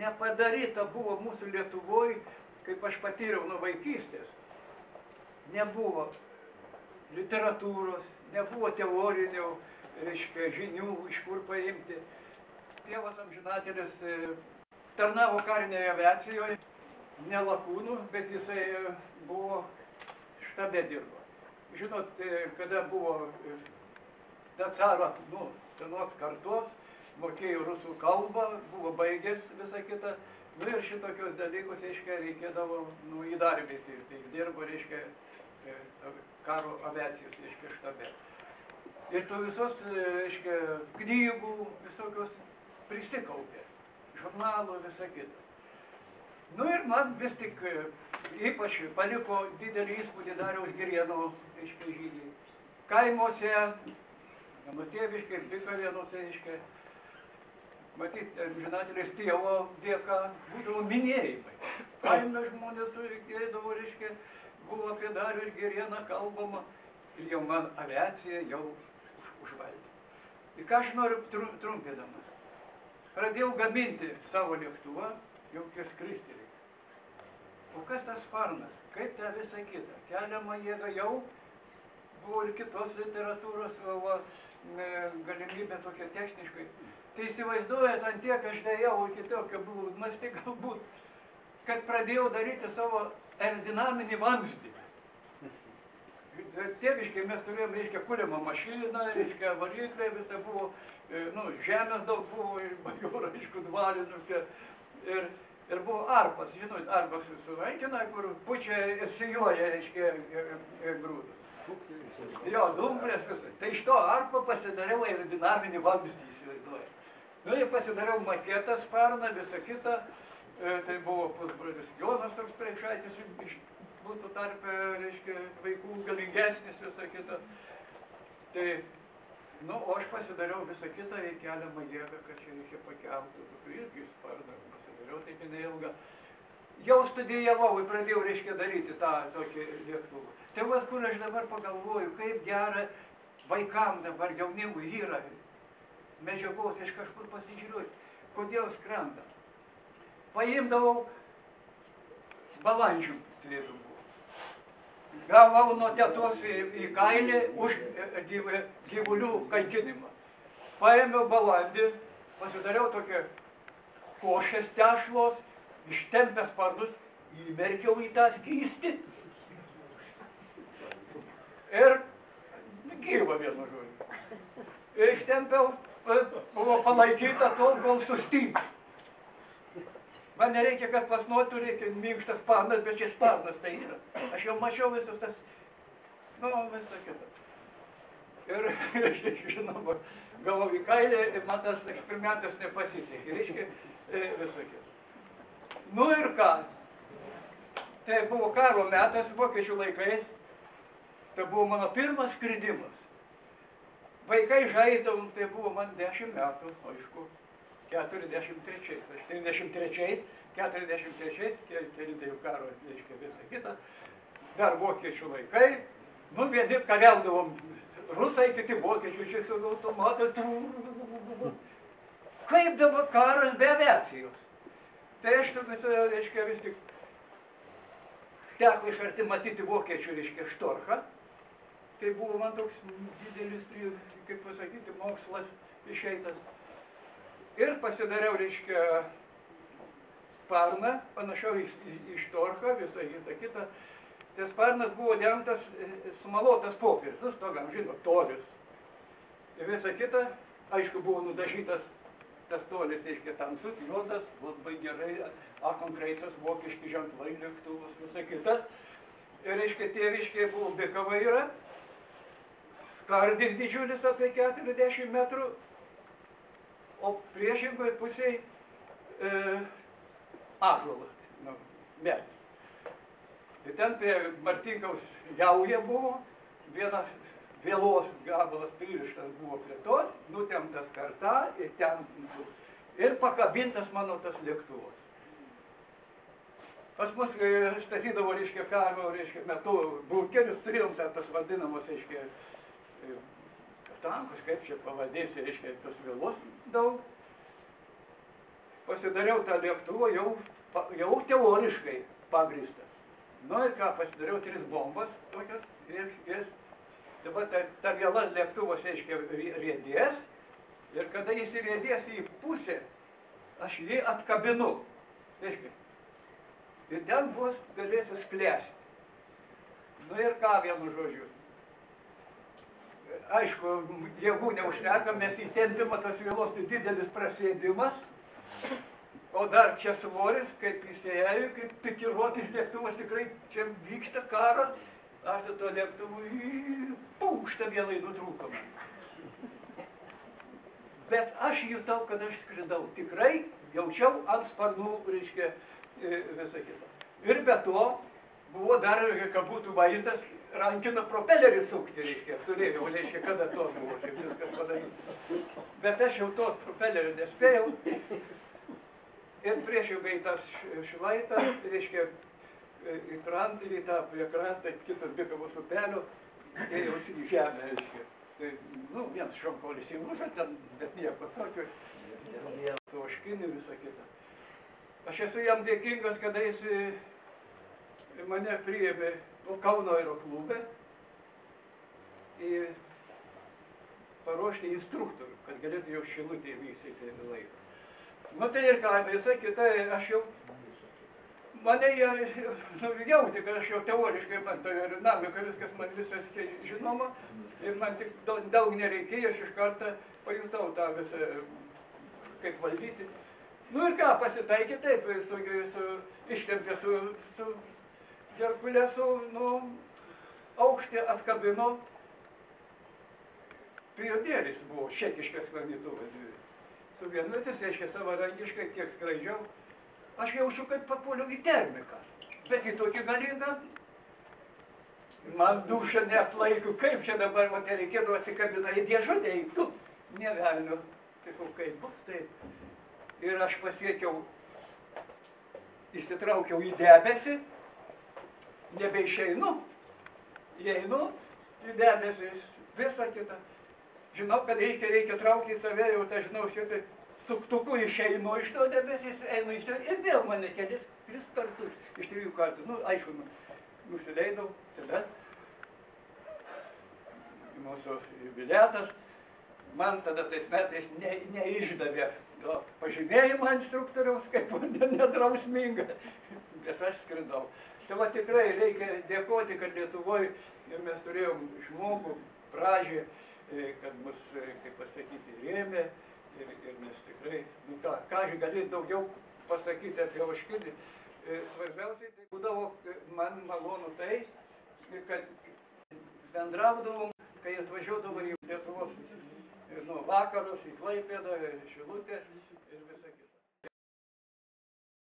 nepadaryta buvo mūsų Lietuvoje, kaip aš patyriau nuo vaikystės. Nebuvo literatūros, nebuvo teorinių, reiškia, žinių, iš kur paimti. Tėvas amžinatelis tarnavo karinėje aviacijoje, ne lakūnų, bet jisai buvo štabe dirbo. Žinot, kada buvo caro, senos kartos, mokėjo rusų kalbą, buvo baigęs visą kitą, ir šitokios dalykus, reiškia, reikėdavo įdarbinti. Tai jis dirbo, reiškia, karo aviacijos, reiškia, štabe. Ir tų visos, reiškia, knygų, visokios prisikaupė, žurnalų, visą kitą. Ir man vis tik ypač paliko didelį įspūdį Dariaus Girėno, reiškia, žygiai. Kaimuose, Tėviškėj ir Bikavėnuose, reiškia, matyt, amžinatelės tėvo dėka būdavo minėjimai. Kaime žmonės eidavo, reiškia, buvo apie Darių ir Girėną kalbama ir jau man aviacija jau užvaldė. Ir ką aš noriu trumpėdamas? Pradėjau gaminti savo lėktuvą, jau skristi reikia. O kas tas sparnas? Kaip ta visa kita? Keliama jėga jau buvo ir kitos literatūros galimybė tokia techniškai. Tai įsivaizduojat, ant tiek aš dėjau iki tokio buvau mąsti galbūt, kad pradėjau daryti savo aerodinaminį vamzdį. Tėviškai mes turėjom, reiškia, kuriamą mašiną, reiškia, variklę, visa buvo, žemės daug buvo, bajorą, aišku, dvarinų. Ir buvo arpas, žinot, arpas suvaikina, kur pučia ir sijuoja, reiškia, grūdus. Jo, dumplės visai. Tai iš to arpo pasidariau aerodinaminį vamzdį, įsivaizduoju. Ir pasidariau maketą, sparną, visą kitą. Tai buvo pusbrolis Jonas toks Preikšaitis, iš mūsų tarpe, reiškia, vaikų galingesnis, visą kitą. Tai, o aš pasidariau visą kitą, keliamą jėgą, kad čia reikia pakeltų, irgi sparną pasidariau, taip neilgą. Jau studijavau ir pradėjau, reiškia, daryti tą tokį lėktuvą. Tai vas, kur aš dabar pagalvoju, kaip gera vaikam dabar jaunimui yra medžiagos iš kažkur pasižiūrėti, kodėl skrenda. Paimdavau balandžių, turėtų buvo. Gavau nuo tetos į kailį už gyvulių kankinimą. Paėmiau balandį, pasidariau tokią košės tešlos, ištempęs sparnus, įmerkiau į tą skystį. Ir gyva vienu žodžiu. Ištempiau, buvo palaikyta tol, kol sustygs. Man nereikia, kad plasnuotų, reikia minkštas sparnas, bet čia sparnas tai yra. Aš jau mačiau visus tas, visą kitą. Ir, žinoma, gavau į kailį, man tas eksperimentas nepasisekė, reiškia, visą kitą. Ir ką? Tai buvo karo metas, vokiečių laikais. Tai buvo mano pirmas skridimas. Vaikai žaisdavom, tai buvo man 10 metų, aišku, 43. Aš 33, 43, kelintai jau karo, reiškia, visą kitą. Dar vokiečių laikai. Vieni kariaudavom rusai, kiti vokiečiai, čia su automatai. Kaip dabar karas be aviacijos? Tai aš, reiškia, vis tik teko iš arti matyti vokiečių, reiškia, štorchą. Tai buvo man toks didelis, kaip pasakyti, mokslas išeitas. Ir pasidariau, reiškia, sparną, panašiau į štorchą, visą kitą. Tai sparnas buvo dengtas sumalotas popierius, stogam, žinot, tolis. Ir visą kitą, aišku, buvo nudažytas tas tolis, reiškia, tamsus, juodas, labai gerai, konkrečias vokiški ženklai, lėktuvus, visą kitą. Ir, reiškia, tėviškėje buvo Bikava yra. Skardis didžiulis apie 40 metrų, o priešingoje pusėje ąžuolas, medis. Ir ten prie Martinkaus jauja buvo, viena vėlos gabalas pririštas buvo prie tos, nutemptas per tą ir ten ir pakabintas mano tas lėktuvas. Pas mus statydavo, reiškia, karo, reiškia, metu bunkerius, turėjom tas vadinamas, reiškia, tankus, kaip čia pavadėsi, reiškia, tos vėlos daug. pasidariau tą lėktuvą jau teoriškai pagrįstą. Nu ir ką, pasidariau 3 bombas tokias ir dabar ta viela lėktuvas, reiškia, riedės ir kada jis riedės į pusę, aš jį atkabinu, reiškia, ir ten bus galėsiu sklęsti. Nu ir ką, vienu žodžiu. Aišku, jėgų neužteka, mes įtempimą tas vielos didelis prasėdimas, o dar čia svoris, kaip įsėjo, kaip pikiruotis lėktuvas, tikrai čia vyksta karas, aš to lėktuvui pūkštą vėlai nutrūko man. Bet aš jutau, kad aš skridau, tikrai jaučiau ant sparnų, reiškia, visą kitą. Ir be to buvo dar, kad būtų vaizdas, rankina propelerį sukti, reiškia, turėjau, reiškia, kada to buvo, šiaip viskas padaryti. Bet aš jau to propelerio nespėjau. Ir priešingai tas šlaitą, reiškia, į krantą, į tą prie krantą, kitas Bikavos upelio, ėjausi į žemę, reiškia. Tai, nu, vienas šonkolis įmuša ten, bet nieko tokio, su oškiniu visą kitą. Aš esu jam dėkingas, kada jis mane priėmė Kauno aeroklube paruošti instruktorių, kad galėtų jau Šilutėje vykti laiką. Nu tai ir ką, visai kita, aš jau, mane jie jautė, kad aš jau teoriškai, man ta aerodinamika, viskas man visas žinoma, ir man tik daug nereikėjo, aš iš karto pajutau tą visą, kaip valdyti. Nu ir ką, pasitaikė taip, ištempė su Herkulesu, nu, aukštį atkabino, prijodėlis buvo, čekiškas sklandytuvas. Su vienuotis, reiškia, savarankiškai, kiek skraidžiau, aš jaučiu, kad papuoliau į termiką, bet į tokį galingą. Man duša neatlaiko, kaip čia dabar, va, reikėdavo atsikabina į dėžutę, į tu, nevelniu, tikau, kaip bus, tai. Ir aš pasiekiau, įsitraukiau į debesį, nebeišeinu, įeinu į debesį, visą kitą. Žinau, kad reikia traukti į save, jau tą žinau, šitai suktuku išeinu iš to debesys, einu iš to ir vėl mane kelis 3 kartus, iš 3 kartų. Nu, aišku, nusileidau, tada mūsų jubiliatas man tada tais metais neišdavė to pažymėjimą instruktoriaus, kaip nedrausminga, bet aš skridau. Tai va tikrai reikia dėkoti, kad Lietuvoje mes turėjom žmogų, pradžią, kad mus, kaip pasakyti, rėmė ir mes tikrai, nu ką aš galiu daugiau pasakyti apie Oškinį. Svarbiausiai tai būdavo man malonu tai, kad bendraudavom, kai atvažiuodavo į Lietuvos vakarus, į Klaipėdą, Šilutę ir visą kitą.